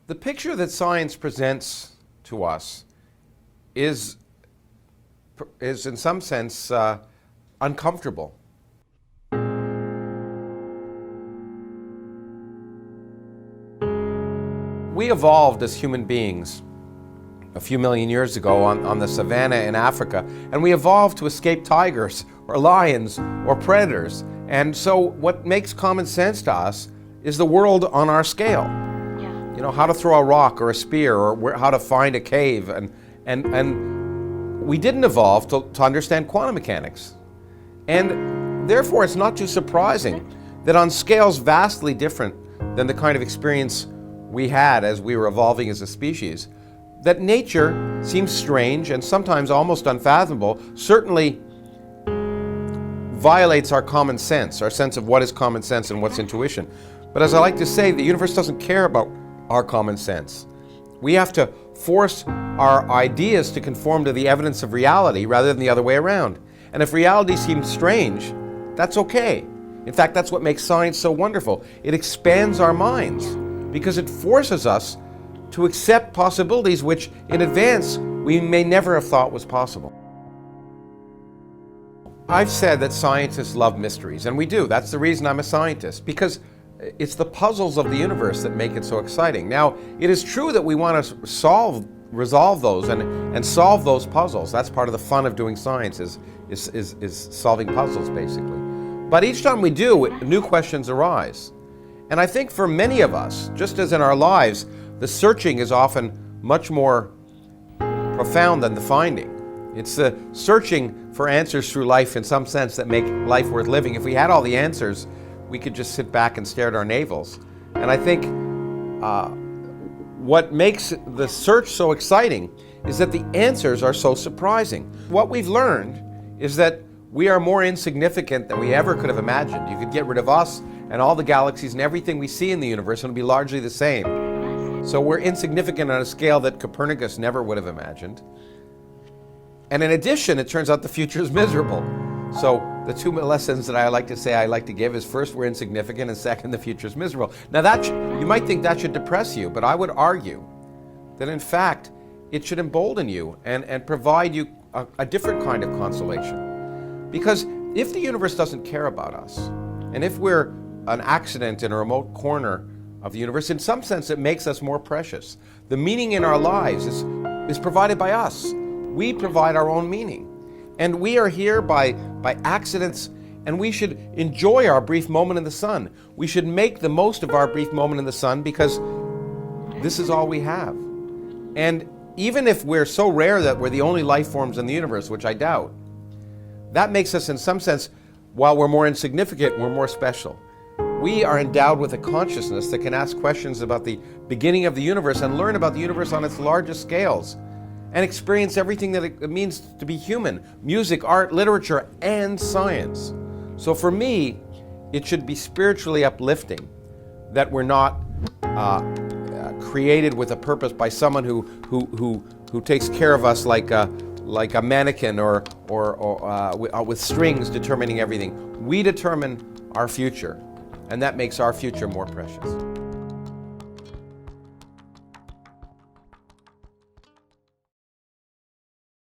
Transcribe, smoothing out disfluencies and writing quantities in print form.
The picture that science presents to us is in some sense uncomfortable. We evolved as human beings a few million years ago on the savannah in Africa, and we evolved to escape tigers or lions or predators. And so what makes common sense to us is the world on our scale. You know, how to throw a rock or a spear, or how to find a cave. And we didn't evolve to understand quantum mechanics. And therefore, it's not too surprising that on scales vastly different than the kind of experience we had as we were evolving as a species, that nature seems strange and sometimes almost unfathomable, certainly violates our common sense, our sense of what is common sense and what's intuition. But as I like to say, the universe doesn't care about our common sense. We have to force our ideas to conform to the evidence of reality rather than the other way around. And if reality seems strange, that's okay. In fact, that's what makes science so wonderful. It expands our minds because it forces us to accept possibilities which in advance we may never have thought was possible. I've said that scientists love mysteries, and we do. That's the reason I'm a scientist, because it's the puzzles of the universe that make it so exciting. Now, it is true that we want to resolve those and solve those puzzles. That's part of the fun of doing science, is solving puzzles, basically. But each time we do, new questions arise. And I think for many of us, just as in our lives, the searching is often much more profound than the finding. It's the searching for answers through life in some sense that make life worth living. If we had all the answers, we could just sit back and stare at our navels. And I think what makes the search so exciting is that the answers are so surprising. What we've learned is that we are more insignificant than we ever could have imagined. You could get rid of us and all the galaxies and everything we see in the universe, and it would be largely the same. So we're insignificant on a scale that Copernicus never would have imagined. And in addition, it turns out the future is miserable. So the two lessons that I like to give is, first, we're insignificant, and second, the future is miserable. Now you might think that should depress you, but I would argue that in fact it should embolden you and provide you a different kind of consolation. Because if the universe doesn't care about us, and if we're an accident in a remote corner of the universe, in some sense it makes us more precious. The meaning in our lives is provided by us. We provide our own meaning. And we are here by accidents, and we should enjoy our brief moment in the sun. We should make the most of our brief moment in the sun, because this is all we have. And even if we're so rare that we're the only life forms in the universe, which I doubt, that makes us in some sense, while we're more insignificant, we're more special. We are endowed with a consciousness that can ask questions about the beginning of the universe and learn about the universe on its largest scales, and experience everything that it means to be human: music, art, literature, and science. So for me, it should be spiritually uplifting that we're not created with a purpose by someone who takes care of us like a mannequin or with strings determining everything. We determine our future, and that makes our future more precious.